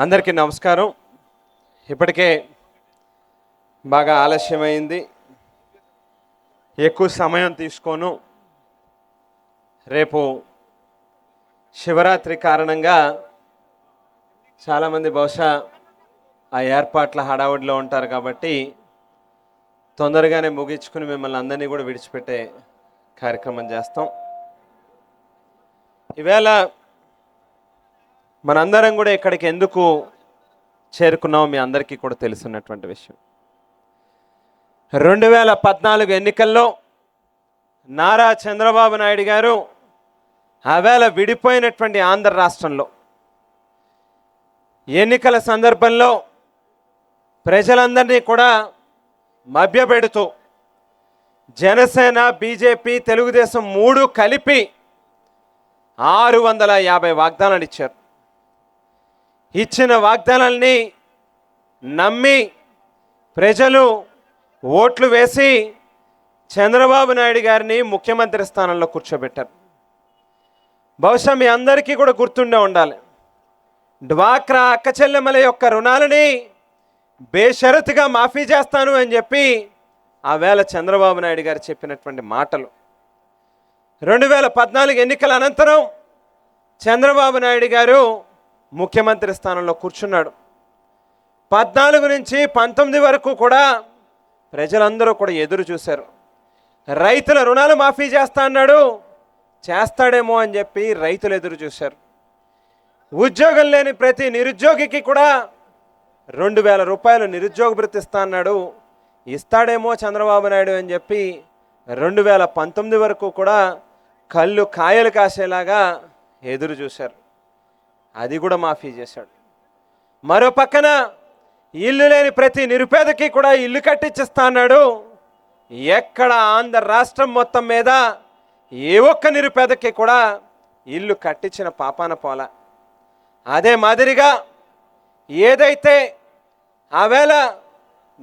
అందరికీ నమస్కారం. ఇప్పటికే బాగా ఆలస్యమైంది, ఎక్కువ సమయం తీసుకోను. రేపు శివరాత్రి కారణంగా చాలామంది బహుశా ఆ ఏర్పాట్ల హడావుడిలో ఉంటారు కాబట్టి తొందరగానే ముగించుకుని మిమ్మల్ని అందరినీ కూడా విడిచిపెట్టే కార్యక్రమం చేస్తాం. ఈవేళ మనందరం కూడా ఇక్కడికి ఎందుకు చేరుకున్నామో మీ అందరికీ కూడా తెలుసున్నటువంటి విషయం. 2014 ఎన్నికల్లో నారా చంద్రబాబు నాయుడు గారు ఆవేళ విడిపోయినటువంటి ఆంధ్ర రాష్ట్రంలో ఎన్నికల సందర్భంలో ప్రజలందరినీ కూడా మభ్యపెడుతూ జనసేన, బీజేపీ, తెలుగుదేశం 3 కలిపి 650 వాగ్దానాలు ఇచ్చారు. ఇచ్చిన వాగ్దానాల్ని నమ్మి ప్రజలు ఓట్లు వేసి చంద్రబాబు నాయుడు గారిని ముఖ్యమంత్రి స్థానంలో కూర్చోబెట్టారు. బహుశా మీ అందరికీ కూడా గుర్తుండే ఉండాలి, డ్వాక్రా అక్క చెల్లెమ్మల యొక్క రుణాలని బేషరతుగా మాఫీ చేస్తాను అని చెప్పి ఆవేళ చంద్రబాబు నాయుడు గారు చెప్పినటువంటి మాటలు. 2014 ఎన్నికల అనంతరం చంద్రబాబు నాయుడు గారు ముఖ్యమంత్రి స్థానంలో కూర్చున్నాడు. 14 నుంచి 19 వరకు కూడా ప్రజలందరూ కూడా ఎదురు చూశారు. రైతుల రుణాలు మాఫీ చేస్తా అన్నాడు, చేస్తాడేమో అని చెప్పి రైతులు ఎదురు చూశారు. ఉద్యోగం లేని ప్రతి నిరుద్యోగికి కూడా 2000 రూపాయలు నిరుద్యోగ భృతి ఇస్తా అన్నాడు, ఇస్తాడేమో చంద్రబాబు నాయుడు అని చెప్పి 2019 వరకు కూడా కళ్ళు కాయలు కాసేలాగా ఎదురు చూశారు. అది కూడా మాఫీ చేశాడు. మరో పక్కన ఇల్లు లేని ప్రతి నిరుపేదకి కూడా ఇల్లు కట్టించిస్తా అన్నాడు. ఎక్కడ ఆంధ్ర రాష్ట్రం మొత్తం మీద ఏ ఒక్క నిరుపేదకి కూడా ఇల్లు కట్టించిన పాపాన పోలా. అదే మాదిరిగా ఏదైతే ఆవేళ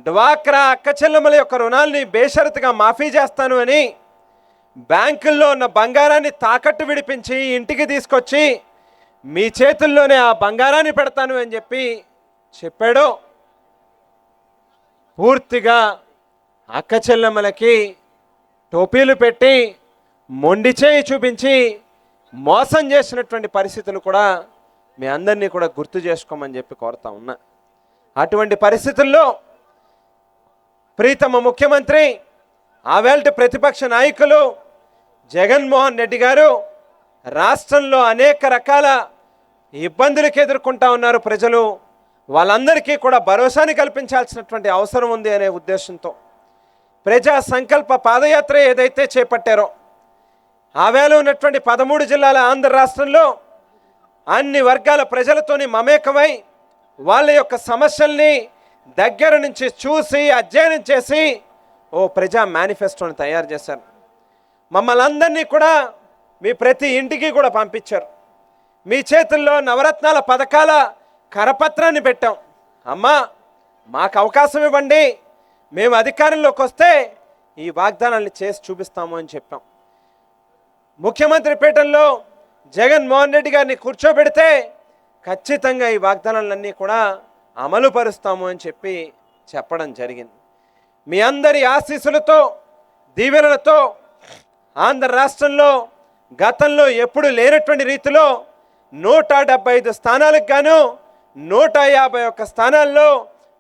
డ్వాక్రా అక్క చెల్లెమ్మల యొక్క రుణాల్ని బేషరతుగా మాఫీ చేస్తాను అని బ్యాంకుల్లో ఉన్న బంగారాన్ని తాకట్టు విడిపించి ఇంటికి తీసుకొచ్చి మీ చేతుల్లోనే ఆ బంగారాన్ని పెడతాను అని చెప్పి చెప్పాడు, పూర్తిగా అక్క చెల్లెమ్మలకి టోపీలు పెట్టి మొండి చేయి చూపించి మోసం చేసినటువంటి పరిస్థితులు కూడా మీ అందరినీ కూడా గుర్తు చేసుకోమని చెప్పి కోరుతా ఉన్నా. అటువంటి పరిస్థితుల్లో ప్రీతమ ముఖ్యమంత్రి, ఆవేళ ప్రతిపక్ష నాయకులు జగన్మోహన్ రెడ్డి గారు రాష్ట్రంలో అనేక రకాల ఇబ్బందులకు ఎదుర్కొంటా ఉన్నారు ప్రజలు. వాళ్ళందరికీ కూడా భరోసాని కల్పించాల్సినటువంటి అవసరం ఉంది అనే ఉద్దేశంతో ప్రజా సంకల్ప పాదయాత్ర ఏదైతే చేపట్టారో, ఆవేళ ఉన్నటువంటి 13 జిల్లాల ఆంధ్ర రాష్ట్రంలో అన్ని వర్గాల ప్రజలతోని మమేకమై వాళ్ళ యొక్క సమస్యల్ని దగ్గర నుంచి చూసి అధ్యయనం చేసి ఓ ప్రజా మేనిఫెస్టోని తయారు చేశారు. మమ్మల్ని అందరినీ కూడా మీ ప్రతి ఇంటికి కూడా పంపించారు. మీ చేతుల్లో నవరత్నాల పథకాల కరపత్రాన్ని పెట్టాం. అమ్మా, మాకు అవకాశం ఇవ్వండి, మేము అధికారంలోకి వస్తే ఈ వాగ్దానాన్ని చేసి చూపిస్తాము అని చెప్పాం. ముఖ్యమంత్రి పీఠంలో జగన్మోహన్ రెడ్డి గారిని కూర్చోబెడితే ఖచ్చితంగా ఈ వాగ్దానాలన్నీ కూడా అమలు పరుస్తాము అని చెప్పి చెప్పడం జరిగింది. మీ అందరి ఆశీస్సులతో, దీవెనలతో ఆంధ్ర రాష్ట్రంలో గతంలో ఎప్పుడు లేనటువంటి రీతిలో 175 స్థానాలకు గాను 151 స్థానాల్లో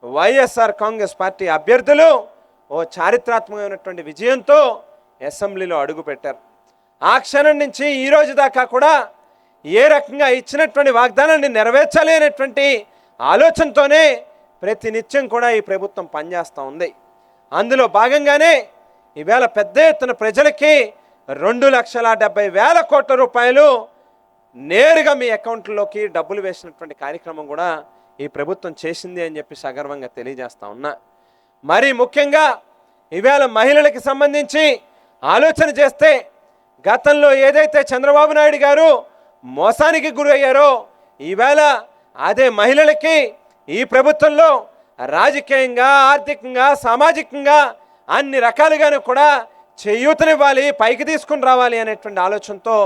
వైఎస్ఆర్ కాంగ్రెస్ పార్టీ అభ్యర్థులు ఓ చారిత్రాత్మకమైనటువంటి విజయంతో అసెంబ్లీలో అడుగుపెట్టారు. ఆ క్షణం నుంచి ఈ రోజు దాకా కూడా ఏ రకంగా ఇచ్చినటువంటి వాగ్దానాన్ని నెరవేర్చాలి అనేటువంటి ఆలోచనతోనే ప్రతినిత్యం కూడా ఈ ప్రభుత్వం పనిచేస్తూ ఉంది. అందులో భాగంగానే ఈవేళ పెద్ద ఎత్తున ప్రజలకి 2,70,000 కోట్ల రూపాయలు నేరుగా మీ అకౌంట్లోకి డబ్బులు వేసినటువంటి కార్యక్రమం కూడా ఈ ప్రభుత్వం చేసింది అని చెప్పి సగర్వంగా తెలియజేస్తా ఉన్నా. మరి ముఖ్యంగా ఈవేళ మహిళలకి సంబంధించి ఆలోచన చేస్తే గతంలో ఏదైతే చంద్రబాబు నాయుడు గారు మోసానికి గురయ్యారో, ఈవేళ అదే మహిళలకి ఈ ప్రభుత్వంలో రాజకీయంగా, ఆర్థికంగా, సామాజికంగా అన్ని రకాలుగాను కూడా చేయూతనివ్వాలి, పైకి తీసుకుని రావాలి అనేటువంటి ఆలోచనతో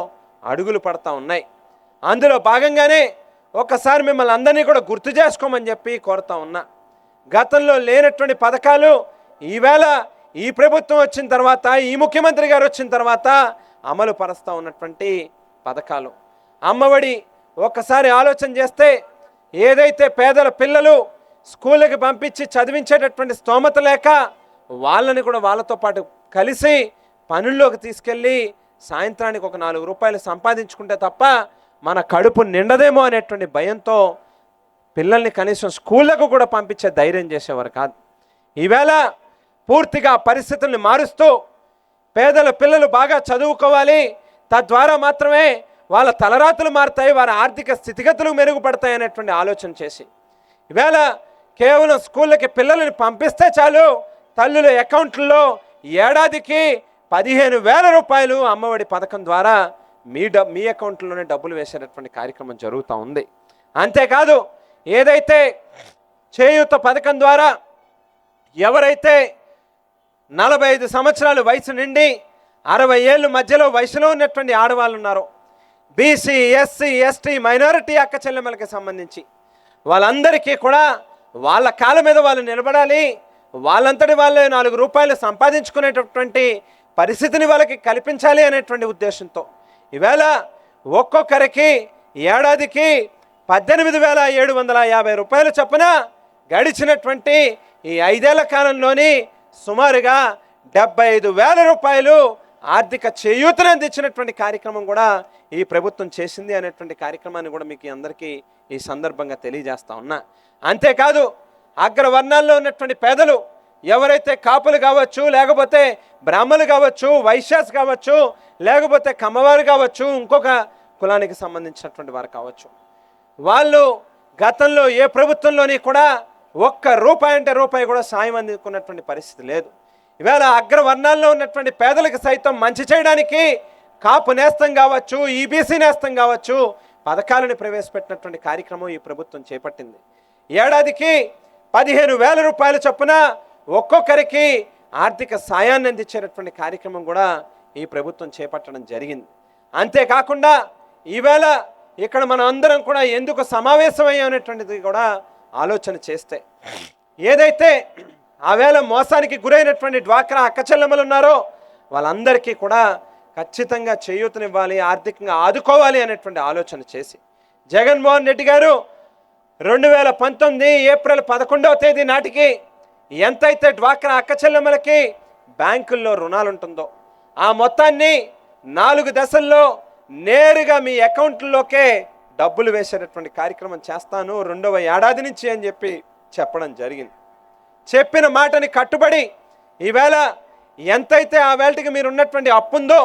అడుగులు పడతా ఉన్నాయి. అందులో భాగంగానే ఒకసారి మిమ్మల్ని అందరినీ కూడా గుర్తు చేసుకోమని చెప్పి కోరుతా ఉన్నా. గతంలో లేనటువంటి పథకాలు ఈవేళ ఈ ప్రభుత్వం వచ్చిన తర్వాత, ఈ ముఖ్యమంత్రి గారు వచ్చిన తర్వాత అమలు పరుస్తూ ఉన్నటువంటి పథకాలు. అమ్మఒడి ఒక్కసారి ఆలోచన చేస్తే, ఏదైతే పేదల పిల్లలు స్కూళ్ళకి పంపించి చదివించేటటువంటి స్తోమత లేక వాళ్ళని కూడా వాళ్ళతో పాటు కలిసి పనుల్లోకి తీసుకెళ్ళి సాయంత్రానికి ఒక 4 రూపాయలు సంపాదించుకుంటే తప్ప మన కడుపు నిండదేమో అనేటువంటి భయంతో పిల్లల్ని కనీసం స్కూళ్ళకు కూడా పంపించే ధైర్యం చేసేవారు కాదు. ఈవేళ పూర్తిగా పరిస్థితుల్ని మారుస్తూ పేదల పిల్లలు బాగా చదువుకోవాలి, తద్వారా మాత్రమే వాళ్ళ తలరాతులు మారుతాయి, వారి ఆర్థిక స్థితిగతులు మెరుగుపడతాయి అనేటువంటి ఆలోచన చేసి ఈవేళ కేవలం స్కూళ్ళకి పిల్లల్ని పంపిస్తే చాలు, తల్లుల అకౌంట్లలో ఏడాదికి 15,000 రూపాయలు అమ్మఒడి పథకం ద్వారా మీ అకౌంట్లోనే డబ్బులు వేసేటటువంటి కార్యక్రమం జరుగుతూ ఉంది. అంతేకాదు, ఏదైతే చేయూత పథకం ద్వారా ఎవరైతే 45 సంవత్సరాలు వయసు నుండి 60 ఏళ్ళ మధ్యలో వయసులో ఉన్నటువంటి ఆడవాళ్ళు ఉన్నారో, బీసీ, ఎస్సీ, ఎస్టీ, మైనారిటీ అక్క చెల్లెమ్మలకి సంబంధించి వాళ్ళందరికీ కూడా వాళ్ళ కాళ్ళ మీద వాళ్ళు నిలబడాలి, వాళ్ళంతటి వాళ్ళే 4 రూపాయలు సంపాదించుకునేటటువంటి పరిస్థితిని వాళ్ళకి కల్పించాలి అనేటువంటి ఉద్దేశంతో ఈవేళ ఒక్కొక్కరికి ఏడాదికి 18,750 రూపాయలు చొప్పున గడిచినటువంటి ఈ 5 ఏళ్ల కాలంలోని సుమారుగా 75,000 రూపాయలు ఆర్థిక చేయూతను అందించినటువంటి కార్యక్రమం కూడా ఈ ప్రభుత్వం చేసింది అనేటువంటి కార్యక్రమాన్ని కూడా మీకు అందరికీ ఈ సందర్భంగా తెలియజేస్తా ఉన్నా. అంతేకాదు, అగ్రవర్ణాల్లో ఉన్నటువంటి పేదలు ఎవరైతే కాపులు కావచ్చు, లేకపోతే బ్రాహ్మణులు కావచ్చు, వైశ్యాస్ కావచ్చు, లేకపోతే కమ్మవారు కావచ్చు, ఇంకొక కులానికి సంబంధించినటువంటి వారు కావచ్చు, వాళ్ళు గతంలో ఏ ప్రభుత్వంలోని కూడా ₹1 అంటే రూపాయి కూడా సాయం అందుకున్నటువంటి పరిస్థితి లేదు. ఇవాళ అగ్రవర్ణాల్లో ఉన్నటువంటి పేదలకు సైతం మంచి చేయడానికి కాపు నేస్తం కావచ్చు, ఈబీసీ నేస్తం కావచ్చు, పథకాలను ప్రవేశపెట్టినటువంటి కార్యక్రమం ఈ ప్రభుత్వం చేపట్టింది. ఏడాదికి 15,000 రూపాయల చొప్పున ఒక్కొక్కరికి ఆర్థిక సాయాన్ని అందించేటటువంటి కార్యక్రమం కూడా ఈ ప్రభుత్వం చేపట్టడం జరిగింది. అంతేకాకుండా ఈవేళ ఇక్కడ మనం అందరం కూడా ఎందుకు సమావేశమయ్యేటువంటిది కూడా ఆలోచన చేస్తే, ఏదైతే ఆవేళ మోసానికి గురైనటువంటి డ్వాక్రా అక్క చెల్లెమ్మలు ఉన్నారో వాళ్ళందరికీ కూడా ఖచ్చితంగా చేయూతనివ్వాలి, ఆర్థికంగా ఆదుకోవాలి అనేటువంటి ఆలోచన చేసి జగన్మోహన్ రెడ్డి గారు 2019 ఏప్రిల్ 11వ తేదీ నాటికి ఎంతైతే డ్వాక్రా అక్క చెల్లెమ్మలకి బ్యాంకుల్లో రుణాలు ఉంటుందో ఆ మొత్తాన్ని 4 దశల్లో నేరుగా మీ అకౌంట్లోకే డబ్బులు వేసేటటువంటి కార్యక్రమం చేస్తాను 2వ ఏడాది నుంచి అని చెప్పి చెప్పడం జరిగింది. చెప్పిన మాటని కట్టుబడి ఈవేళ ఎంతైతే ఆ వేళకి మీరు ఉన్నటువంటి అప్పు ఉందో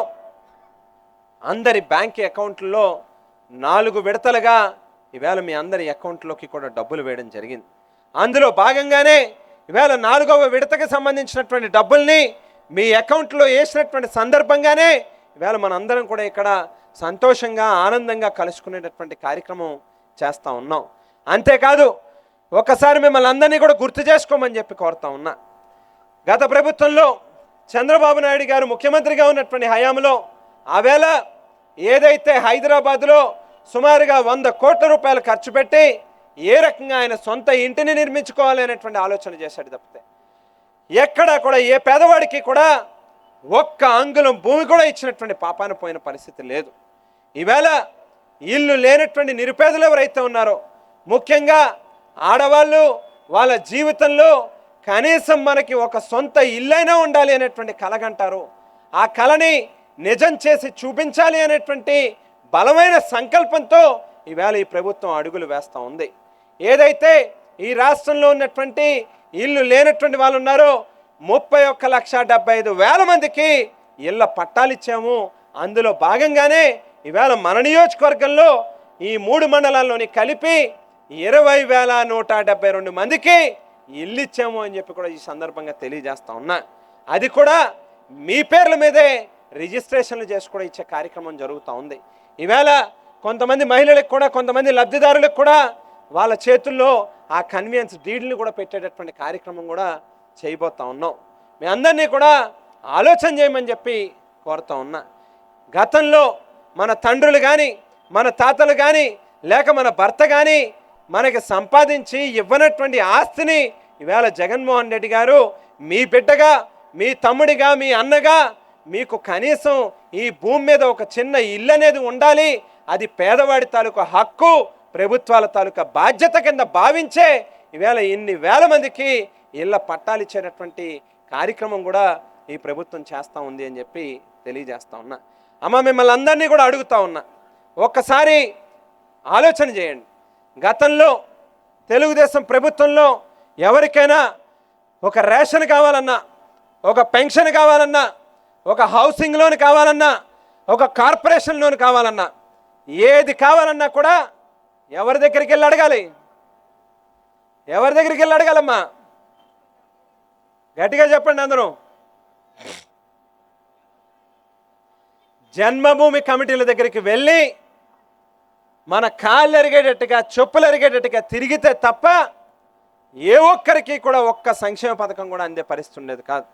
అందరి బ్యాంక్ అకౌంట్లలో 4 విడతలుగా ఈవేళ మీ అందరి అకౌంట్లోకి కూడా డబ్బులు వేయడం జరిగింది. అందులో భాగంగానే ఈవేళ 4వ విడతకి సంబంధించినటువంటి డబ్బుల్ని మీ అకౌంట్లో వేసినటువంటి సందర్భంగానే ఈవేళ మనందరం కూడా ఇక్కడ సంతోషంగా ఆనందంగా కలుసుకునేటటువంటి కార్యక్రమం చేస్తూ ఉన్నాం. అంతేకాదు, ఒకసారి మిమ్మల్ని అందరినీ కూడా గుర్తు చేసుకోమని చెప్పి కోరుతా ఉన్నా. గత ప్రభుత్వంలో చంద్రబాబు నాయుడు గారు ముఖ్యమంత్రిగా ఉన్నటువంటి హయాంలో ఆవేళ ఏదైతే హైదరాబాద్లో సుమారుగా 100 కోట్ల రూపాయలు ఖర్చు పెట్టి ఏ రకంగా ఆయన సొంత ఇంటిని నిర్మించుకోవాలి అనేటువంటి ఆలోచన చేశాడు తప్పితే ఎక్కడా కూడా ఏ పేదవాడికి కూడా 1 అంగుళం భూమి కూడా ఇచ్చినటువంటి పాపాన పోయిన పరిస్థితి లేదు. ఈవేళ ఇల్లు లేనటువంటి నిరుపేదలు ఎవరైతే ఉన్నారో, ముఖ్యంగా ఆడవాళ్ళు వాళ్ళ జీవితంలో కనీసం మనకి ఒక సొంత ఇల్లైనా ఉండాలి అనేటువంటి కలగంటారు. ఆ కళని నిజం చేసి చూపించాలి అనేటువంటి బలమైన సంకల్పంతో ఈవేళ ఈ ప్రభుత్వం అడుగులు వేస్తూ ఉంది. ఏదైతే ఈ రాష్ట్రంలో ఉన్నటువంటి ఇల్లు లేనటువంటి వాళ్ళు ఉన్నారో 31,75,000 మందికి ఇళ్ళ పట్టాలు ఇచ్చాము. అందులో భాగంగానే ఈవేళ మన నియోజకవర్గంలో ఈ 3 మండలాల్లోని కలిపి 20,172 మందికి ఇల్లు ఇచ్చాము అని చెప్పి కూడా ఈ సందర్భంగా తెలియజేస్తా ఉన్నా. అది కూడా మీ పేర్ల మీదే రిజిస్ట్రేషన్లు చేసి కూడా ఇచ్చే కార్యక్రమం జరుగుతూ ఉంది. ఈవేళ కొంతమంది మహిళలకు కూడా, కొంతమంది లబ్ధిదారులకు కూడా వాళ్ళ చేతుల్లో ఆ కన్వీనియన్స్ డీడ్ని కూడా పెట్టేటటువంటి కార్యక్రమం కూడా చేయబోతా ఉన్నాం. మీ అందరినీ కూడా ఆలోచన చేయమని చెప్పి కోరుతా ఉన్నా. గతంలో మన తండ్రులు కానీ మన తాతలు కానీ లేక మన భర్త కానీ మనకి సంపాదించి ఇవ్వనటువంటి ఆస్తిని ఈవేళ జగన్మోహన్ రెడ్డి గారు మీ బిడ్డగా, మీ తమ్ముడిగా, మీ అన్నగా మీకు కనీసం ఈ భూమి మీద ఒక చిన్న ఇల్లు అనేది ఉండాలి, అది పేదవాడి తాలూకా హక్కు, ప్రభుత్వాల తాలూకా బాధ్యత కింద భావించే ఈవేళ ఇన్ని వేల మందికి ఇళ్ళ పట్టాలు ఇచ్చేటటువంటి కార్యక్రమం కూడా ఈ ప్రభుత్వం చేస్తూ ఉంది అని చెప్పి తెలియజేస్తా ఉన్నా. అమ్మ, మిమ్మల్ని అందరినీ కూడా అడుగుతా ఉన్నా, ఒక్కసారి ఆలోచన చేయండి. గతంలో తెలుగుదేశం ప్రభుత్వంలో ఎవరికైనా ఒక రేషన్ కావాలన్నా, ఒక పెన్షన్ కావాలన్నా, ఒక హౌసింగ్ లోన్ కావాలన్నా, ఒక కార్పొరేషన్ లోన్ కావాలన్నా, ఏది కావాలన్నా కూడా ఎవరి దగ్గరికి వెళ్ళి అడగాలి? ఎవరి దగ్గరికి వెళ్ళి అడగాలమ్మా? గట్టిగా చెప్పండి అందరూ. జన్మభూమి కమిటీల దగ్గరికి వెళ్ళి మన కాళ్ళు ఎరిగేటట్టుగా, చెప్పులు ఎరిగేటట్టుగా తిరిగితే తప్ప ఏ ఒక్కరికి కూడా ఒక్క సంక్షేమ పథకం కూడా అందే పరిస్థితి ఉండేది కాదు.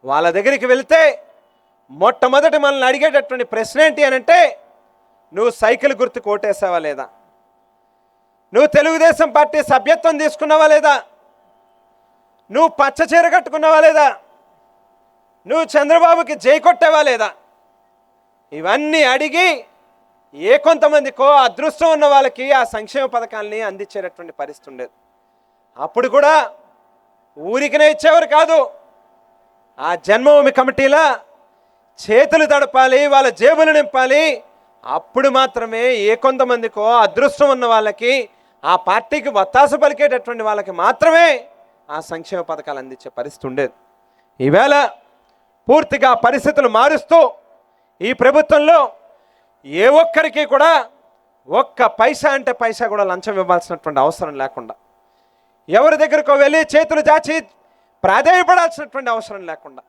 వాళ్ళ దగ్గరికి వెళితే మొట్టమొదటి మనల్ని అడిగేటటువంటి ప్రశ్న ఏంటి అని అంటే, నువ్వు సైకిల్ గుర్తు కోటేసావా లేదా? నువ్వు తెలుగుదేశం పార్టీ సభ్యత్వం తీసుకున్నావా లేదా? నువ్వు పచ్చ చీర కట్టుకున్నావా లేదా? నువ్వు చంద్రబాబుకి జై కొట్టావా లేదా? ఇవన్నీ అడిగి ఏ కొంతమందికో అదృష్టం ఉన్న వాళ్ళకి ఆ సంక్షేమ పథకాలని అందించేటటువంటి పరిస్థితి ఉండేది. అప్పుడు కూడా ఊరికినే ఇచ్చేవారు కాదు. ఆ జన్మభూమి కమిటీల చేతులు తడపాలి, వాళ్ళ జేబులు నింపాలి. అప్పుడు మాత్రమే ఏ కొంతమందికో అదృష్టం ఉన్న వాళ్ళకి, ఆ పార్టీకి వత్తాసు పలికేటటువంటి వాళ్ళకి మాత్రమే ఆ సంక్షేమ పథకాలు అందించే పరిస్థితి ఉండేది. ఈవేళ పూర్తిగా పరిస్థితులు మారుస్తూ ఈ ప్రభుత్వంలో ఏ ఒక్కరికి కూడా ఒక్క పైసా అంటే పైసా కూడా లంచం ఇవ్వాల్సినటువంటి అవసరం లేకుండా, ఎవరి దగ్గరకో వెళ్ళి చేతులు చాచి ప్రాధేయపడాల్సినటువంటి అవసరం లేకుండా,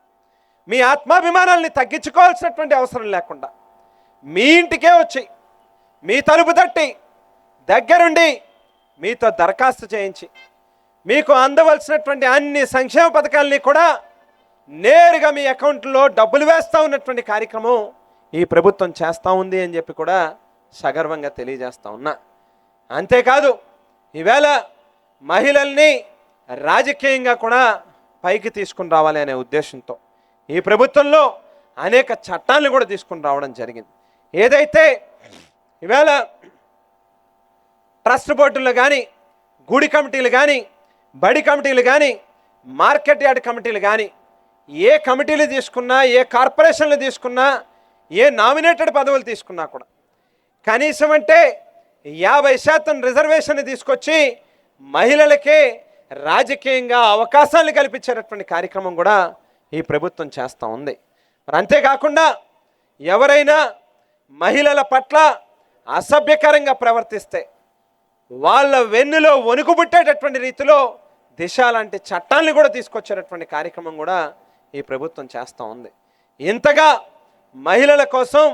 మీ ఆత్మాభిమానాల్ని తగ్గించుకోవాల్సినటువంటి అవసరం లేకుండా, మీ ఇంటికే వచ్చి మీ తలుపు తట్టి దగ్గరుండి మీతో దరఖాస్తు చేయించి మీకు అందవలసినటువంటి అన్ని సంక్షేమ పథకాలని కూడా నేరుగా మీ అకౌంట్లో డబ్బులు వేస్తూ ఉన్నటువంటి కార్యక్రమం ఈ ప్రభుత్వం చేస్తూ ఉంది అని చెప్పి కూడా సగర్వంగా తెలియజేస్తూ ఉన్నా. అంతేకాదు ఈవేళ మహిళల్ని రాజకీయంగా కూడా పైకి తీసుకుని రావాలి అనే ఉద్దేశంతో ఈ ప్రభుత్వంలో అనేక చట్టాలను కూడా తీసుకుని రావడం జరిగింది. ఏదైతే ఈవేళ ట్రస్ట్ బోర్డులు కానీ, గుడి కమిటీలు కానీ, బడి కమిటీలు కానీ, మార్కెట్ యార్డ్ కమిటీలు కానీ, ఏ కమిటీలు తీసుకున్నా, ఏ కార్పొరేషన్లు తీసుకున్నా, ఏ నామినేటెడ్ పదవులు తీసుకున్నా కూడా కనీసం అంటే 50% రిజర్వేషన్ తీసుకొచ్చి మహిళలకే రాజకీయంగా అవకాశాలు కల్పించేటటువంటి కార్యక్రమం కూడా ఈ ప్రభుత్వం చేస్తూ ఉంది. మరి అంతేకాకుండా ఎవరైనా మహిళల పట్ల అసభ్యకరంగా ప్రవర్తిస్తే వాళ్ళ వెన్నులో వణుకు పుట్టేటటువంటి రీతిలో దిశ లాంటి చట్టాలను కూడా తీసుకొచ్చేటటువంటి కార్యక్రమం కూడా ఈ ప్రభుత్వం చేస్తూ ఉంది. ఇంతగా మహిళల కోసం,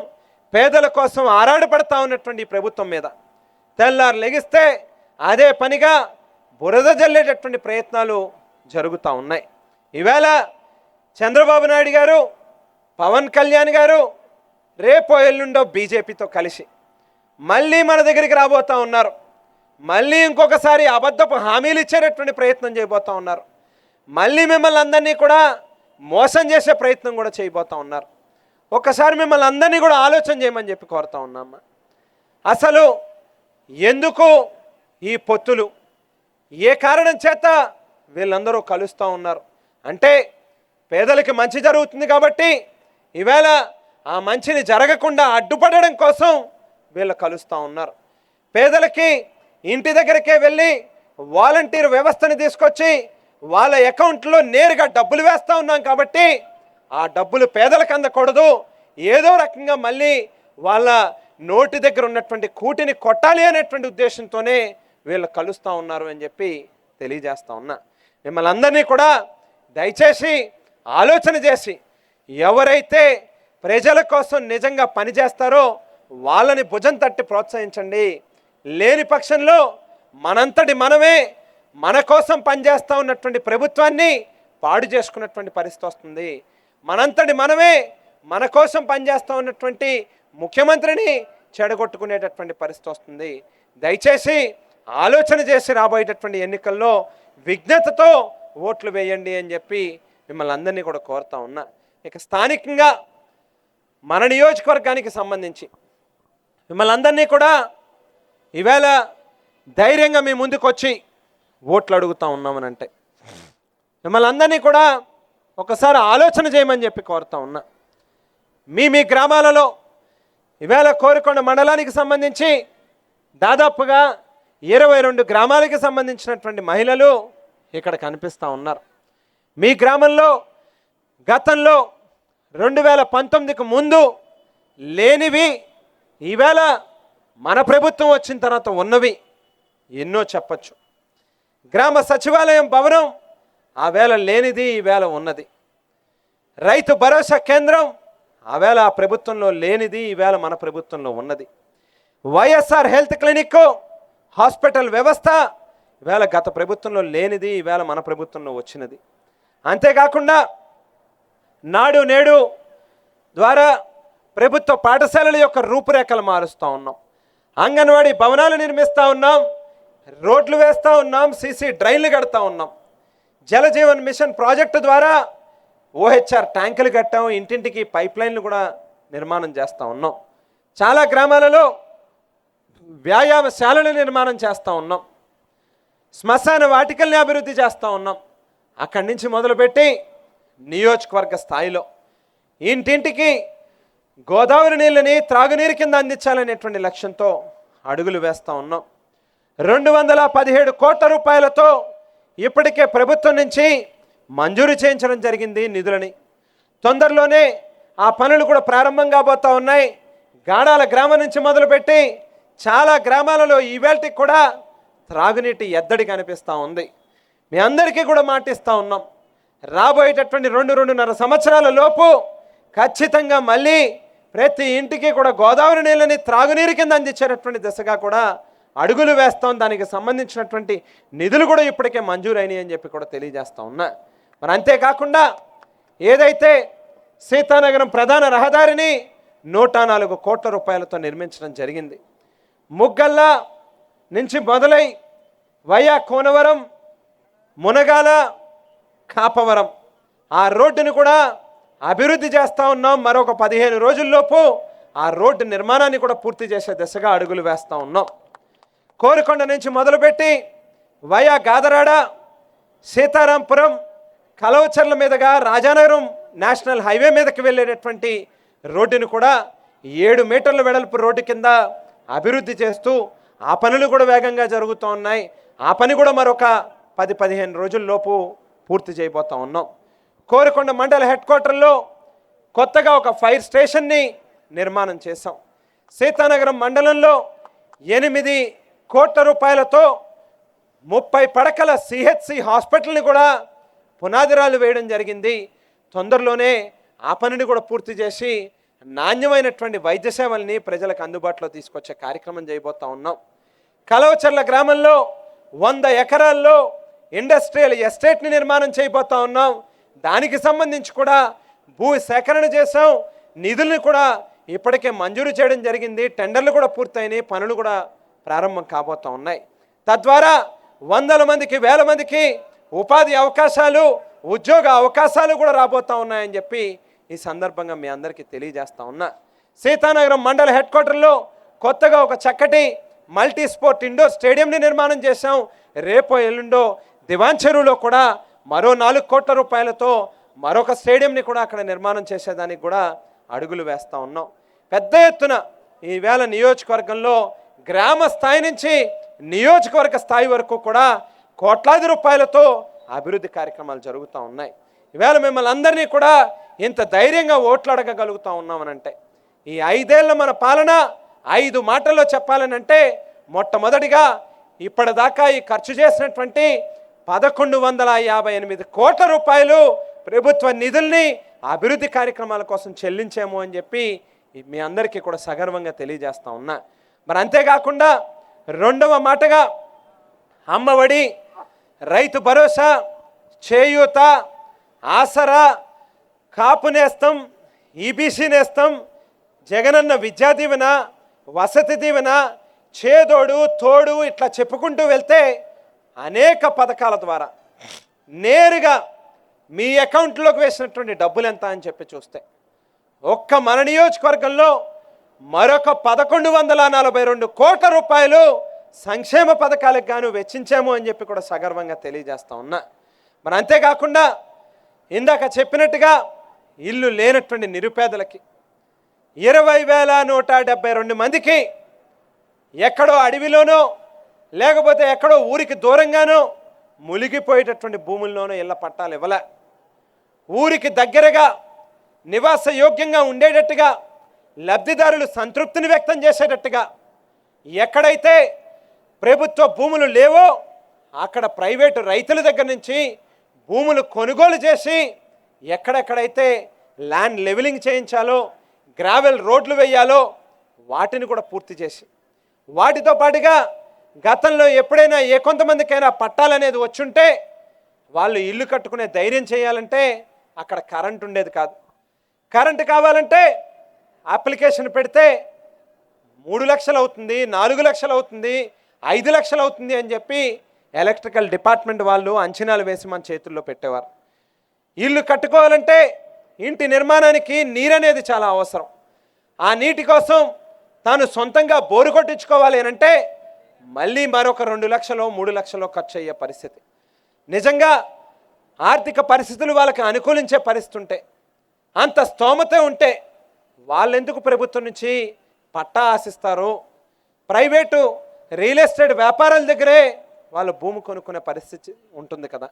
పేదల కోసం ఆరాటపడతా ఉన్నటువంటి ఈ ప్రభుత్వం మీద తెల్లారు లెగిస్తే అదే పనిగా బురద జల్లేటటువంటి ప్రయత్నాలు జరుగుతూ ఉన్నాయి. ఈవేళ చంద్రబాబు నాయుడు గారు, పవన్ కళ్యాణ్ గారు రేపో ఎల్లుండో బీజేపీతో కలిసి మళ్ళీ మన దగ్గరికి రాబోతూ ఉన్నారు. మళ్ళీ ఇంకొకసారి అబద్ధపు హామీలు ఇచ్చేటటువంటి ప్రయత్నం చేయబోతూ ఉన్నారు. మళ్ళీ మిమ్మల్ని అందరినీ కూడా మోసం చేసే ప్రయత్నం కూడా చేయబోతూ ఉన్నారు. ఒక్కసారి మిమ్మల్ని అందరినీ కూడా ఆలోచన చేయమని చెప్పి కోరుతా ఉన్నామ్మా. అసలు ఎందుకు ఈ పొత్తులు, ఏ కారణం చేత వీళ్ళందరూ కలుస్తూ ఉన్నారు అంటే పేదలకి మంచి జరుగుతుంది కాబట్టి ఈవేళ ఆ మంచిని జరగకుండా అడ్డుపడడం కోసం వీళ్ళు కలుస్తూ ఉన్నారు. పేదలకి ఇంటి దగ్గరికే వెళ్ళి వాలంటీర్ వ్యవస్థని తీసుకొచ్చి వాళ్ళ అకౌంట్లో నేరుగా డబ్బులు వేస్తూ ఉన్నాం కాబట్టి ఆ డబ్బులు పేదలకు అందకూడదు, ఏదో రకంగా మళ్ళీ వాళ్ళ నోటి దగ్గర ఉన్నటువంటి కూటిని కొట్టాలి అనేటువంటి ఉద్దేశంతోనే వీళ్ళు కలుస్తూ ఉన్నారు అని చెప్పి తెలియజేస్తూ ఉన్నా. మిమ్మల్ని అందరినీ కూడా దయచేసి ఆలోచన చేసి ఎవరైతే ప్రజల కోసం నిజంగా పనిచేస్తారో వాళ్ళని భుజం తట్టి ప్రోత్సహించండి. లేని పక్షంలో మనంతటి మనమే మన కోసం పనిచేస్తూ ఉన్నటువంటి ప్రభుత్వాన్ని పాడు చేసుకున్నటువంటి పరిస్థితి వస్తుంది. మనంతటి మనమే మన కోసం పనిచేస్తూ ఉన్నటువంటి ముఖ్యమంత్రిని చెడగొట్టుకునేటటువంటి పరిస్థితి వస్తుంది. దయచేసి ఆలోచన చేసి రాబోయేటటువంటి ఎన్నికల్లో విజ్ఞతతో ఓట్లు వేయండి అని చెప్పి మిమ్మల్ని అందరినీ కూడా కోరుతా ఉన్నా. ఇక స్థానికంగా మన నియోజకవర్గానికి సంబంధించి మిమ్మల్ని అందరినీ కూడా ఈవేళ ధైర్యంగా మీ ముందుకు వచ్చి ఓట్లు అడుగుతూ ఉన్నామనంటే మిమ్మల్ని అందరినీ కూడా ఒకసారి ఆలోచన చేయమని చెప్పి కోరుతా ఉన్నా. మీ గ్రామాలలో ఈవేళ కోరుకొండ మండలానికి సంబంధించి దాదాపుగా 22 గ్రామాలకి సంబంధించినటువంటి మహిళలు ఇక్కడ కనిపిస్తూ ఉన్నారు. మీ గ్రామంలో గతంలో 2019కు ముందు లేనివి ఈవేళ మన ప్రభుత్వం వచ్చిన తర్వాత ఉన్నవి ఎన్నో చెప్పచ్చు. గ్రామ సచివాలయం భవనం ఆ వేళ లేనిది ఈవేళ ఉన్నది. రైతు భరోసా కేంద్రం ఆ వేళ ఆ ప్రభుత్వంలో లేనిది ఈవేళ మన ప్రభుత్వంలో ఉన్నది. వైఎస్ఆర్ హెల్త్ క్లినిక్ హాస్పిటల్ వ్యవస్థ ఈవేళ గత ప్రభుత్వంలో లేనిది ఈవేళ మన ప్రభుత్వంలో వచ్చినది. అంతేకాకుండా నాడు నేడు ద్వారా ప్రభుత్వ పాఠశాలల యొక్క రూపురేఖలు మారుస్తూ ఉన్నాం. అంగన్వాడీ భవనాలు నిర్మిస్తూ ఉన్నాం, రోడ్లు వేస్తూ ఉన్నాం, సీసీ డ్రైన్లు కడతా ఉన్నాం. జలజీవన్ మిషన్ ప్రాజెక్టు ద్వారా ఓహెచ్ఆర్ ట్యాంకులు కట్టాం, ఇంటింటికి పైప్ లైన్లు కూడా నిర్మాణం చేస్తూ ఉన్నాం. చాలా గ్రామాలలో వ్యాయామశాలలు నిర్మాణం చేస్తూ ఉన్నాం, శ్మశాన వాటికల్ని అభివృద్ధి చేస్తూ ఉన్నాం. అక్కడి నుంచి మొదలుపెట్టి నియోజకవర్గ స్థాయిలో ఇంటింటికి గోదావరి నీళ్ళని త్రాగునీరు కింద అందించాలనేటువంటి లక్ష్యంతో అడుగులు వేస్తూ ఉన్నాం. 217 కోట్ల రూపాయలతో ఇప్పటికే ప్రభుత్వం నుంచి మంజూరు చేయించడం జరిగింది నిధులని. తొందరలోనే ఆ పనులు కూడా ప్రారంభం కాబోతూ ఉన్నాయి. గాడాల గ్రామం నుంచి మొదలుపెట్టి చాలా గ్రామాలలో ఈవేళకి కూడా త్రాగునీటి ఎద్దడి కనిపిస్తూ ఉంది. మీ అందరికీ కూడా మాటిస్తూ ఉన్నాం, రాబోయేటటువంటి 2-2.5 సంవత్సరాల లోపు ఖచ్చితంగా మళ్ళీ ప్రతి ఇంటికి కూడా గోదావరి నీళ్ళని త్రాగునీరు కింద అందించేటటువంటి దిశగా కూడా అడుగులు వేస్తాం. దానికి సంబంధించినటువంటి నిధులు కూడా ఇప్పటికే మంజూరైనాయి అని చెప్పి కూడా తెలియజేస్తూ ఉన్నా. మరి అంతేకాకుండా ఏదైతే సీతానగరం ప్రధాన రహదారిని 104 కోట్ల రూపాయలతో నిర్మించడం జరిగింది. ముగ్గల్ల నుంచి మొదలై వయా కోనవరం, మునగాల, కాపవరం ఆ రోడ్డును కూడా అభివృద్ధి చేస్తూ ఉన్నాం. మరొక 15 రోజుల్లోపు ఆ రోడ్డు నిర్మాణాన్ని కూడా పూర్తి చేసే దిశగా అడుగులు వేస్తూ ఉన్నాం. కోరుకొండ నుంచి మొదలుపెట్టి వయా గాదరాడ, సీతారాంపురం, కలవచర్ల మీదుగా రాజానగరం నేషనల్ హైవే మీదకి వెళ్ళేటటువంటి రోడ్డును కూడా 7 మీటర్ల వెడల్పు రోడ్డు కింద అభివృద్ధి చేస్తూ ఆ పనులు కూడా వేగంగా జరుగుతూ ఉన్నాయి. ఆ పని కూడా మరొక 10-15 రోజుల్లోపు పూర్తి చేయబోతూ ఉన్నాం. కోరుకొండ మండల హెడ్ క్వార్టర్లో కొత్తగా ఒక ఫైర్ స్టేషన్ని నిర్మాణం చేశాం. సీతానగరం మండలంలో 8 కోట్ల రూపాయలతో 30 పడకల సిహెచ్సి హాస్పిటల్ని కూడా పునాదిరాలు వేయడం జరిగింది. తొందరలోనే ఆ పనిని కూడా పూర్తి చేసి నాణ్యమైనటువంటి వైద్య సేవల్ని ప్రజలకు అందుబాటులో తీసుకొచ్చే కార్యక్రమం చేయబోతూ ఉన్నాం. కలవచర్ల గ్రామంలో 100 ఎకరాల్లో ఇండస్ట్రియల్ ఎస్టేట్ని నిర్మాణం చేయబోతూ ఉన్నాం. దానికి సంబంధించి కూడా భూ సేకరణ చేసాం, నిధుల్ని కూడా ఇప్పటికే మంజూరు చేయడం జరిగింది. టెండర్లు కూడా పూర్తయినాయి, పనులు కూడా ప్రారంభం కాబోతూ ఉన్నాయి. తద్వారా 100 మందికి 1000 మందికి ఉపాధి అవకాశాలు, ఉద్యోగ అవకాశాలు కూడా రాబోతూ ఉన్నాయని చెప్పి ఈ సందర్భంగా మీ అందరికీ తెలియజేస్తా ఉన్నా. సీతానగరం మండల హెడ్ క్వార్టర్లో కొత్తగా ఒక చక్కటి మల్టీ స్పోర్ట్ ఇండోర్ స్టేడియంని నిర్మాణం చేశాం. రేపో ఎల్లుండో దివాన్ చెరువులో కూడా మరో 4 కోట్ల రూపాయలతో మరొక స్టేడియంని కూడా అక్కడ నిర్మాణం చేసేదానికి కూడా అడుగులు వేస్తూ ఉన్నాం. పెద్ద ఎత్తున ఈవేళ నియోజకవర్గంలో గ్రామ స్థాయి నుంచి నియోజకవర్గ స్థాయి వరకు కూడా కోట్లాది రూపాయలతో అభివృద్ధి కార్యక్రమాలు జరుగుతూ ఉన్నాయి. ఈవేళ మిమ్మల్ని అందరినీ కూడా ఇంత ధైర్యంగా ఓట్లు అడగగలుగుతూ ఉన్నామనంటే ఈ 5 ఏళ్ల మన పాలన 5 మాటల్లో చెప్పాలనంటే మొట్టమొదటిగా ఇప్పటిదాకా ఈ ఖర్చు చేసినటువంటి 1158 కోట్ల రూపాయలు ప్రభుత్వ నిధుల్ని అభివృద్ధి కార్యక్రమాల కోసం చెల్లించాము అని చెప్పి మీ అందరికీ కూడా సగర్వంగా తెలియజేస్తా ఉన్నా. మరి అంతేకాకుండా రెండవ మాటగా అమ్మఒడి, రైతు భరోసా, చేయూత, ఆసరా, కాపు నేస్తం, ఈబీసీ నేస్తం, జగనన్న విద్యా దీవెన, వసతి దీవెన చేదోడు తోడు ఇట్లా చెప్పుకుంటూ వెళ్తే అనేక పథకాల ద్వారా నేరుగా మీ అకౌంట్లోకి వేసినటువంటి డబ్బులు ఎంత అని చెప్పి చూస్తే ఒక్క మన నియోజకవర్గంలో మరొక 1142 కోట్ల రూపాయలు సంక్షేమ పథకాలకు గాను వెచ్చించాము అని చెప్పి కూడా సగర్వంగా తెలియజేస్తా ఉన్నా. మరి అంతేకాకుండా ఇందాక చెప్పినట్టుగా ఇల్లు లేనటువంటి నిరుపేదలకి 20,172 మందికి ఎక్కడో అడవిలోనో లేకపోతే ఎక్కడో ఊరికి దూరంగానో మునిగిపోయేటటువంటి భూముల్లోనో ఇళ్ల పట్టాలు ఇవ్వలే. ఊరికి దగ్గరగా నివాస యోగ్యంగా ఉండేటట్టుగా లబ్ధిదారులు సంతృప్తిని వ్యక్తం చేసేటట్టుగా ఎక్కడైతే ప్రభుత్వ భూములు లేవో అక్కడ ప్రైవేటు రైతుల దగ్గర నుంచి భూములు కొనుగోలు చేసి ఎక్కడెక్కడైతే ల్యాండ్ లెవెలింగ్ చేయించాలో గ్రావెల్ రోడ్లు వేయాలో వాటిని కూడా పూర్తి చేసి వాటితో పాటుగా గతంలో ఎప్పుడైనా కొంతమందికైనా పట్టాలనేది వచ్చుంటే వాళ్ళు ఇల్లు కట్టుకునే ధైర్యం చేయాలంటే అక్కడ కరెంట్ ఉండేది కాదు. కరెంటు కావాలంటే అప్లికేషన్ పెడితే 3 లక్షలు అవుతుంది, 4 లక్షలు అవుతుంది, 5 లక్షలు అవుతుంది అని చెప్పి ఎలక్ట్రికల్ డిపార్ట్మెంట్ వాళ్ళు అంచనాలు వేసి మన చేతుల్లో పెట్టేవారు. ఇల్లు కట్టుకోవాలంటే ఇంటి నిర్మాణానికి నీరు అనేది చాలా అవసరం. ఆ నీటి కోసం తాను సొంతంగా బోరు కొట్టించుకోవాలి అని అంటే మళ్ళీ మరొక 2 లక్షలు 3 లక్షలు ఖర్చు అయ్యే పరిస్థితి. నిజంగా ఆర్థిక పరిస్థితులు వాళ్ళకి అనుకూలించే పరిస్థితి ఉంటే అంత స్తోమత ఉంటే వాళ్ళెందుకు ప్రభుత్వం నుంచి పట్టా ఆశిస్తారు? ప్రైవేటు రియల్ ఎస్టేట్ వ్యాపారాల దగ్గరే వాళ్ళు భూమి కొనుక్కునే పరిస్థితి ఉంటుంది కదా.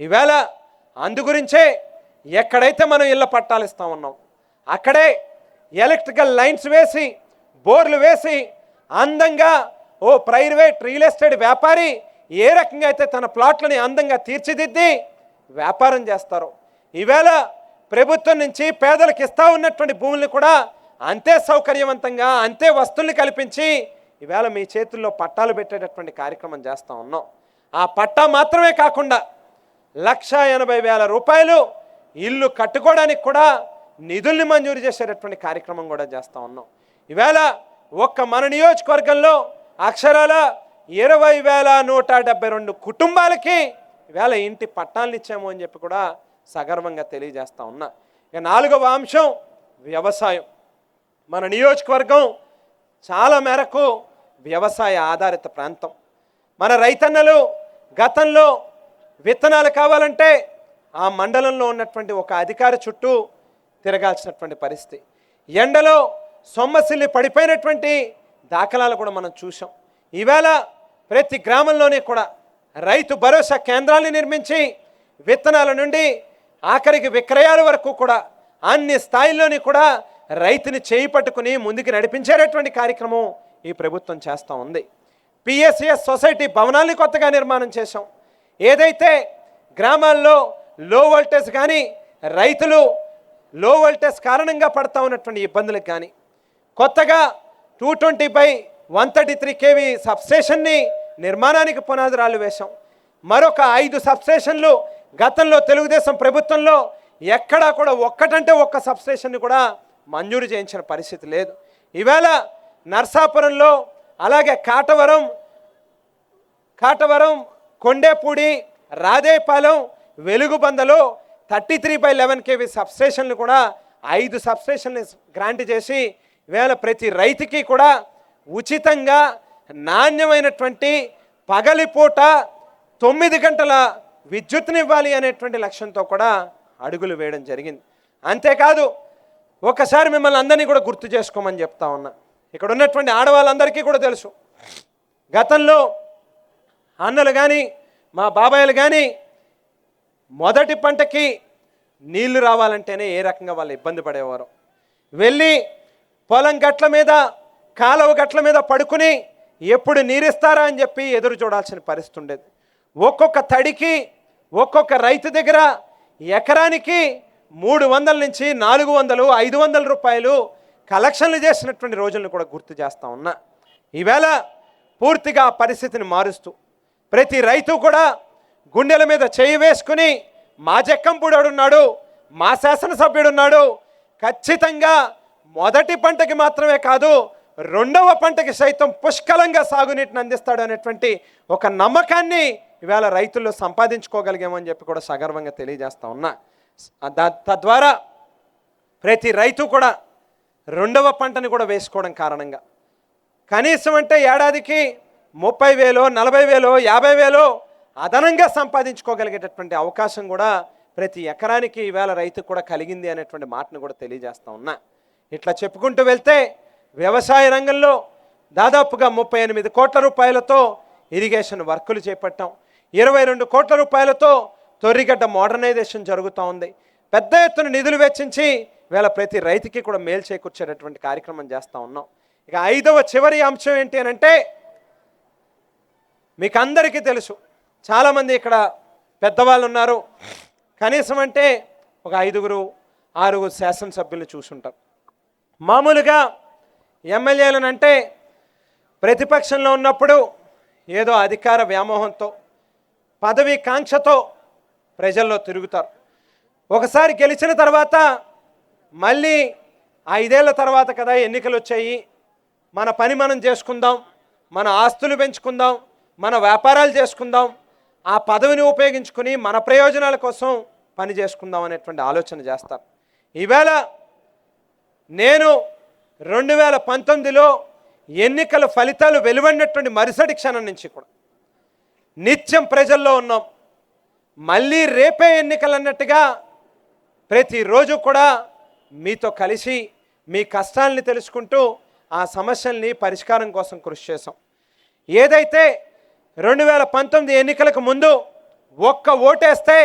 ఈవేళ అందుగురించే ఎక్కడైతే మనం ఇళ్ళ పట్టాలు ఇస్తా ఉన్నాం అక్కడే ఎలక్ట్రికల్ లైన్స్ వేసి బోర్లు వేసి అందంగా ఓ ప్రైవేట్ రియల్ ఎస్టేట్ వ్యాపారి ఏ రకంగా అయితే తన ప్లాట్లని అందంగా తీర్చిదిద్ది వ్యాపారం చేస్తారో ఈవేళ ప్రభుత్వం నుంచి పేదలకు ఇస్తా ఉన్నటువంటి భూముల్ని కూడా అంతే సౌకర్యవంతంగా అంతే వస్తువుల్ని కల్పించి ఈవేళ మీ చేతుల్లో పట్టాలు పెట్టేటటువంటి కార్యక్రమం చేస్తూ ఉన్నాం. ఆ పట్టా మాత్రమే కాకుండా 1,80,000 రూపాయలు ఇల్లు కట్టుకోవడానికి కూడా నిధుల్ని మంజూరు చేసేటటువంటి కార్యక్రమం కూడా చేస్తూ ఉన్నాం. ఈవేళ ఒక్క మన నియోజకవర్గంలో అక్షరాల 20,172 కుటుంబాలకి ఈవేళ ఇంటి పట్టాలను ఇచ్చాము అని చెప్పి కూడా సగర్వంగా తెలియజేస్తూ ఉన్నా. ఇక 4వ అంశం వ్యవసాయం. మన నియోజకవర్గం చాలా మేరకు వ్యవసాయ ఆధారిత ప్రాంతం. మన రైతన్నలు గతంలో విత్తనాలు కావాలంటే ఆ మండలంలో ఉన్నటువంటి ఒక అధికారి చుట్టూ తిరగాల్సినటువంటి పరిస్థితి. ఎండలో సొమ్మసిల్లి పడిపోయినటువంటి దాఖలాలు కూడా మనం చూసాం. ఈవేళ ప్రతి గ్రామంలోనే కూడా రైతు భరోసా కేంద్రాలను నిర్మించి విత్తనాల నుండి ఆఖరికి విక్రయాల వరకు కూడా అన్ని స్థాయిల్లోని కూడా రైతుని చేయి పట్టుకుని ముందుకు నడిపించేటటువంటి కార్యక్రమం ఈ ప్రభుత్వం చేస్తూ ఉంది. పిఎస్సిఎస్ సొసైటీ భవనాల్ని కొత్తగా నిర్మాణం చేశాం. ఏదైతే గ్రామాల్లో లో వోల్టేజ్ కానీ రైతులు లో వోల్టేజ్ కారణంగా పడతా ఉన్నటువంటి ఇబ్బందులకు కానీ కొత్తగా 220/133 kV సబ్స్టేషన్ని నిర్మాణానికి పునాదిరాలు వేశాం. మరొక 5 సబ్స్టేషన్లు గతంలో తెలుగుదేశం ప్రభుత్వంలో ఎక్కడా కూడా ఒక్కటంటే ఒక్క సబ్స్టేషన్ని కూడా మంజూరు చేయించిన పరిస్థితి లేదు. ఈవేళ నర్సాపురంలో అలాగే కాటవరం కొండేపూడి రాదేపాలెం వెలుగుబందలో 33/11 kV సబ్స్టేషన్లు కూడా 5 సబ్స్టేషన్లు గ్రాంట్ చేసి ఈవేళ ప్రతి రైతుకి కూడా ఉచితంగా నాణ్యమైనటువంటి పగలిపూట 9 గంటల విద్యుత్ని ఇవ్వాలి అనేటువంటి లక్ష్యంతో కూడా అడుగులు వేయడం జరిగింది. అంతేకాదు ఒకసారి మిమ్మల్ని అందరినీ కూడా గుర్తు చేసుకోమని చెప్తా ఉన్నా. ఇక్కడ ఉన్నటువంటి ఆడవాళ్ళందరికీ కూడా తెలుసు, గతంలో అన్నలు కానీ మా బాబాయిలు కానీ మొదటి పంటకి నీళ్లు రావాలంటేనే ఏ రకంగా వాళ్ళు ఇబ్బంది పడేవారు. వెళ్ళి పొలం గట్ల మీద కాలువ గట్ల మీద పడుకుని ఎప్పుడు నీరిస్తారా అని చెప్పి ఎదురు చూడాల్సిన పరిస్థితి ఉండేది. ఒక్కొక్క తడికి ఒక్కొక్క రైతు దగ్గర ఎకరానికి 300 నుంచి 400, 500 రూపాయలు కలెక్షన్లు చేసినటువంటి రోజులను కూడా గుర్తు చేస్తూ ఉన్నా. ఈవేళ పూర్తిగా ఆ పరిస్థితిని మారుస్తూ ప్రతి రైతు కూడా గుండెల మీద చేయి వేసుకుని మా జక్కంపూడోడున్నాడు, మా శాసనసభ్యుడున్నాడు, ఖచ్చితంగా మొదటి పంటకి మాత్రమే కాదు రెండవ పంటకి సైతం పుష్కలంగా సాగునీటిని అందిస్తాడు అనేటువంటి ఒక నమ్మకాన్ని ఇవాళ రైతుల్లో సంపాదించుకోగలిగామని చెప్పి కూడా సగర్వంగా తెలియజేస్తా ఉన్నా. తద్వారా ప్రతి రైతు కూడా రెండవ పంటని కూడా వేసుకోవడం కారణంగా కనీసం అంటే ఏడాదికి 30,000, 40,000, 50,000 అదనంగా సంపాదించుకోగలిగేటటువంటి అవకాశం కూడా ప్రతి ఎకరానికి ఈవేళ రైతుకు కూడా కలిగింది అనేటువంటి మాటను కూడా తెలియజేస్తా ఉన్నా. ఇట్లా చెప్పుకుంటూ వెళ్తే వ్యవసాయ రంగంలో దాదాపుగా 38 కోట్ల రూపాయలతో ఇరిగేషన్ వర్కులు చేపట్టాం. 22 కోట్ల రూపాయలతో తొర్రిగడ్డ మోడర్నైజేషన్ జరుగుతూ ఉంది. పెద్ద ఎత్తున నిధులు వెచ్చించి వేళ ప్రతి రైతుకి కూడా మేలు చేకూర్చేటటువంటి కార్యక్రమం చేస్తూ ఉన్నాం. ఇక 5వ చివరి అంశం ఏంటి అని అంటే, మీకు అందరికీ తెలుసు, చాలామంది ఇక్కడ పెద్దవాళ్ళు ఉన్నారు, కనీసం అంటే ఒక 5, 6 శాసనసభ్యులు చూసుంటారు. మామూలుగా ఎమ్మెల్యేలను అంటే ప్రతిపక్షంలో ఉన్నప్పుడు ఏదో అధికార వ్యామోహంతో పదవి కాంక్షతో ప్రజల్లో తిరుగుతారు. ఒకసారి గెలిచిన తర్వాత మళ్ళీ 5 ఏళ్ల తర్వాత కదా ఎన్నికలు వచ్చాయి, మన పని మనం చేసుకుందాం, మన ఆస్తులు పెంచుకుందాం, మన వ్యాపారాలు చేసుకుందాం, ఆ పదవిని ఉపయోగించుకుని మన ప్రయోజనాల కోసం పని చేసుకుందాం అనేటువంటి ఆలోచన చేస్తారు. ఈవేళ నేను 2019లో ఎన్నికల ఫలితాలు వెలువడినటువంటి మరుసటి క్షణం నుంచి కూడా నిత్యం ప్రజల్లో ఉన్నాం. మళ్ళీ రేపే ఎన్నికలు అన్నట్టుగా ప్రతిరోజు కూడా మీతో కలిసి మీ కష్టాలని తెలుసుకుంటూ ఆ సమస్యల్ని పరిష్కారం కోసం కృషి చేసాం. ఏదైతే 2019 ఎన్నికలకు ముందు ఒక్క ఓటేస్తే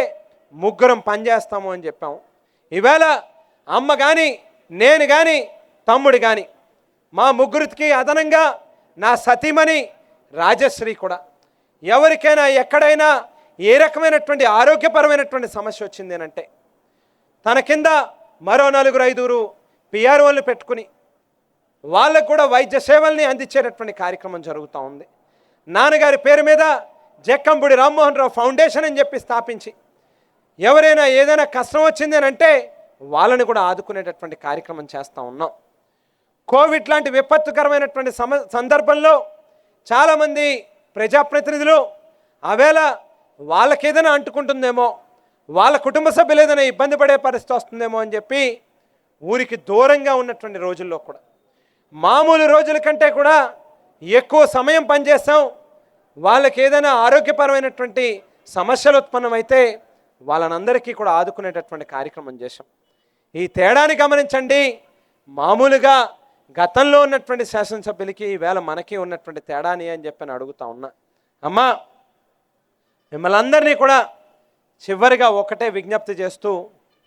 ముగ్గురం పనిచేస్తాము అని చెప్పాము. ఈవేళ అమ్మ కానీ, నేను కానీ, తమ్ముడు కానీ, మా ముగ్గురికి అదనంగా నా సతీమణి రాజశ్రీ కూడా, ఎవరికైనా ఎక్కడైనా ఏ రకమైనటువంటి ఆరోగ్యపరమైనటువంటి సమస్య వచ్చింది అంటే తన కింద మరో 4-5 పిఆర్ఓలను పెట్టుకుని వాళ్ళకు కూడా వైద్య సేవల్ని అందించేటటువంటి కార్యక్రమం జరుగుతూ ఉంది. నాన్నగారి పేరు మీద జక్కంపూడి రామ్మోహన్ రావు ఫౌండేషన్ అని చెప్పి స్థాపించి ఎవరైనా ఏదైనా కష్టం వచ్చింది అని అంటే వాళ్ళని కూడా ఆదుకునేటటువంటి కార్యక్రమం చేస్తూ ఉన్నాం. కోవిడ్ లాంటి విపత్తుకరమైనటువంటి సందర్భంలో చాలామంది ప్రజాప్రతినిధులు ఆవేళ వాళ్ళకి ఏదైనా అంటుకుంటుందేమో, వాళ్ళ కుటుంబ సభ్యులు ఏదైనా ఇబ్బంది పడే పరిస్థితి వస్తుందేమో అని చెప్పి ఊరికి దూరంగా ఉన్నటువంటి రోజుల్లో కూడా మామూలు రోజుల కంటే కూడా ఎక్కువ సమయం పనిచేస్తాం. వాళ్ళకి ఏదైనా ఆరోగ్యపరమైనటువంటి సమస్యలు ఉత్పన్నమైతే వాళ్ళనందరికీ కూడా ఆదుకునేటటువంటి కార్యక్రమం చేశాం. ఈ తేడాని గమనించండి. మామూలుగా గతంలో ఉన్నటువంటి శాసనసభ్యులకి ఈవేళ మనకి ఉన్నటువంటి తేడాని అని చెప్పి అడుగుతా ఉన్నా. అమ్మా, మిమ్మల్ని అందరినీ కూడా చివరిగా ఒకటే విజ్ఞప్తి చేస్తూ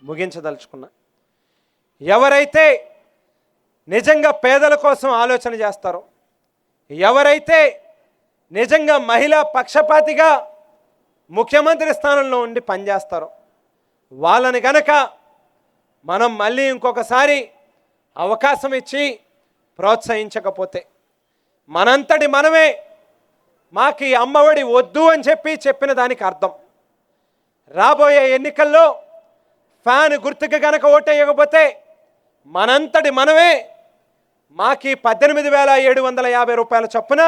ముగించదలుచుకున్నా. ఎవరైతే నిజంగా పేదల కోసం ఆలోచన చేస్తారో, ఎవరైతే నిజంగా మహిళా పక్షపాతిగా ముఖ్యమంత్రి స్థానంలో ఉండి పనిచేస్తారో వాళ్ళని గనక మనం మళ్ళీ ఇంకొకసారి అవకాశం ఇచ్చి ప్రోత్సహించకపోతే మనంతటి మనమే మాకు అమ్మఒడి వద్దు అని చెప్పిన దానికి అర్థం రాబోయే ఎన్నికల్లో ఫ్యాన్ గుర్తుకు గనక ఓటేయకపోతే మనంతటి మనమే మాకు 18,750 రూపాయల చొప్పున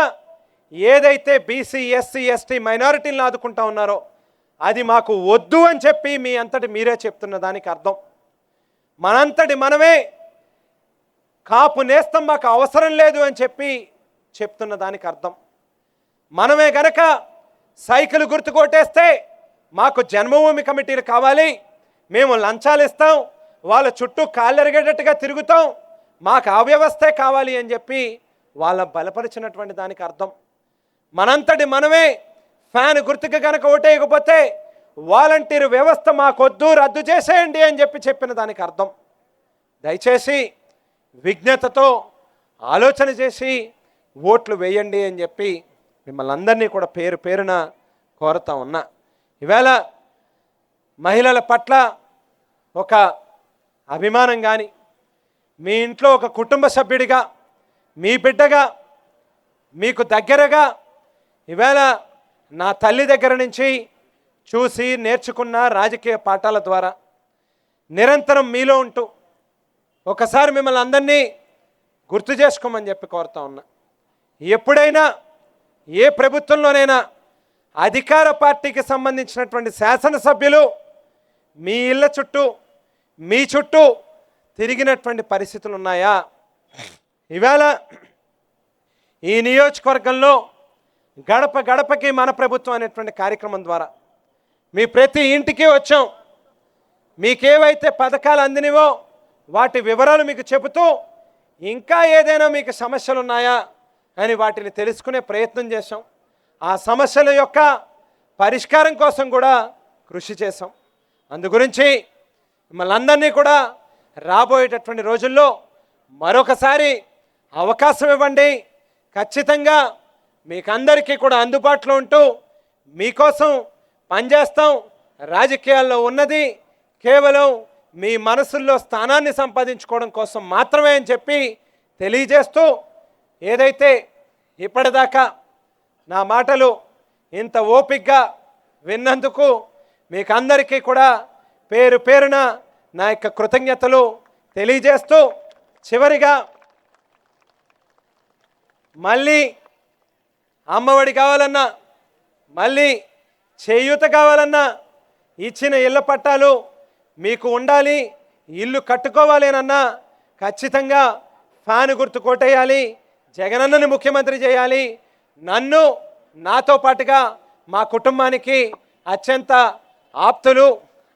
ఏదైతే బీసీ, ఎస్సీ, ఎస్టీ మైనారిటీలను ఆదుకుంటా ఉన్నారో అది మాకు వద్దు అని చెప్పి మీ అంతటి మీరే చెప్తున్న దానికి అర్థం. మనంతటి మనమే కాపు నేస్తం మాకు అవసరం లేదు అని చెప్తున్న దానికి అర్థం. మనమే గనక సైకిల్ గుర్తు కొట్టేస్తే మాకు జన్మభూమి కమిటీలు కావాలి, మేము లంచాలు ఇస్తాం, వాళ్ళ చుట్టూ కాళ్ళెరగేటట్టుగా తిరుగుతాం, మాకు ఆ వ్యవస్థే కావాలి అని చెప్పి వాళ్ళ బలపరిచినటువంటి దానికి అర్థం. మనంతటి మనమే ఫ్యాన్ గుర్తుకు కనుక ఓటేయకపోతే వాలంటీర్ వ్యవస్థ మాకొద్దు, రద్దు చేసేయండి అని చెప్పిన దానికి అర్థం. దయచేసి విజ్ఞతతో ఆలోచన చేసి ఓట్లు వేయండి అని చెప్పి మిమ్మల్ని అందరినీ కూడా పేరు పేరున కోరుతా ఉన్నా. ఈవేళ మహిళల పట్ల ఒక అభిమానం కానీ, మీ ఇంట్లో ఒక కుటుంబ సభ్యుడిగా, మీ బిడ్డగా, మీకు దగ్గరగా ఈవేళ నా తల్లి దగ్గర నుంచి చూసి నేర్చుకున్న రాజకీయ పాఠాల ద్వారా నిరంతరం మీలో ఉంటూ ఒకసారి మిమ్మల్ని అందరినీ గుర్తు చేసుకోమని చెప్పి కోరుతా ఉన్నా. ఎప్పుడైనా ఏ ప్రభుత్వంలోనైనా అధికార పార్టీకి సంబంధించినటువంటి శాసనసభ్యులు మీ ఇళ్ళ చుట్టూ మీ చుట్టూ తిరిగినటువంటి పరిస్థితులు ఉన్నాయా? ఇవాళ ఈ నియోజకవర్గంలో గడప గడపకి మన ప్రభుత్వం అనేటువంటి కార్యక్రమం ద్వారా మీ ప్రతి ఇంటికి వచ్చాం. మీకేవైతే పథకాలు అందినవో వాటి వివరాలు మీకు చెబుతూ ఇంకా ఏదైనా మీకు సమస్యలు ఉన్నాయా అని వాటిని తెలుసుకునే ప్రయత్నం చేశాం. ఆ సమస్యల యొక్క పరిష్కారం కోసం కూడా కృషి చేశాం. అందుగురించి మిమ్మల్ని అందరినీ కూడా రాబోయేటటువంటి రోజుల్లో మరొకసారి అవకాశం ఇవ్వండి. ఖచ్చితంగా మీకందరికీ కూడా అందుబాటులో ఉంటూ మీకోసం పనిచేస్తాం. రాజకీయాల్లో ఉన్నది కేవలం మీ మనసుల్లో స్థానాన్ని సంపాదించుకోవడం కోసం మాత్రమే అని చెప్పి తెలియజేస్తూ, ఏదైతే ఇప్పటిదాకా నా మాటలు ఇంత ఓపికగా విన్నందుకు మీకు అందరికీ కూడా పేరు పేరున నా యొక్క కృతజ్ఞతలు తెలియజేస్తూ, చివరిగా మళ్ళీ అమ్మఒడి కావాలన్నా, మళ్ళీ చేయూత కావాలన్నా, ఇచ్చిన ఇళ్ళ పట్టాలు మీకు ఉండాలి, ఇల్లు కట్టుకోవాలేనన్నా ఖచ్చితంగా ఫ్యాన్ గుర్తు కొట్టేయాలి, జగనన్నని ముఖ్యమంత్రి చేయాలి. నన్ను నాతో పాటుగా మా కుటుంబానికి అత్యంత ఆప్తులు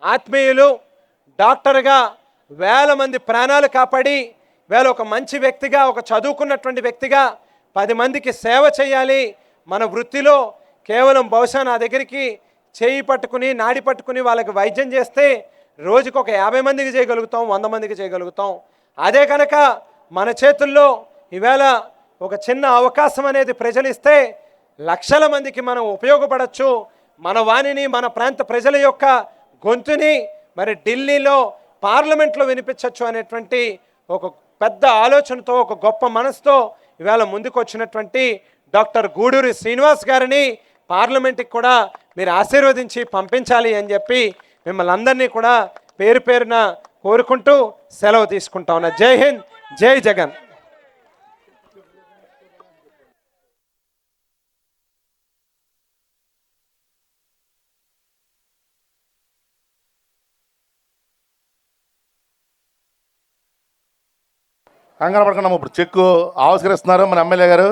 ఆత్మీయులు డాక్టర్గా వేల మంది ప్రాణాలు కాపాడి వేళ ఒక మంచి వ్యక్తిగా, ఒక చదువుకున్నటువంటి వ్యక్తిగా 10 మందికి సేవ చేయాలి. మన వృత్తిలో కేవలం బహుశా నా దగ్గరికి చేయి పట్టుకుని నాడి పట్టుకుని వాళ్ళకి వైద్యం చేస్తే రోజుకు ఒక 50 మందికి చేయగలుగుతాం, 100 మందికి చేయగలుగుతాం. అదే కనుక మన చేతుల్లో ఈవేళ ఒక చిన్న అవకాశం అనేది ప్రజలు ఇస్తే లక్షల మందికి మనం ఉపయోగపడవచ్చు. మన వాణిని, మన ప్రాంత ప్రజల యొక్క గొంతుని మరి ఢిల్లీలో పార్లమెంట్లో వినిపించవచ్చు అనేటువంటి ఒక పెద్ద ఆలోచనతో, ఒక గొప్ప మనసుతో ఇవాళ ముందుకు వచ్చినటువంటి డాక్టర్ గూడూరి శ్రీనివాస్ గారిని పార్లమెంట్కి కూడా మీరు ఆశీర్వదించి పంపించాలి అని చెప్పి మిమ్మల్ని అందరినీ కూడా పేరు పేరున కోరుకుంటూ సెలవు తీసుకుంటా ఉన్నా. జై హింద్, జై జగన్. కంగారు పడకుండా ఇప్పుడు చెక్కు ఆవిష్కరిస్తున్నారు మన ఎమ్మెల్యే గారు.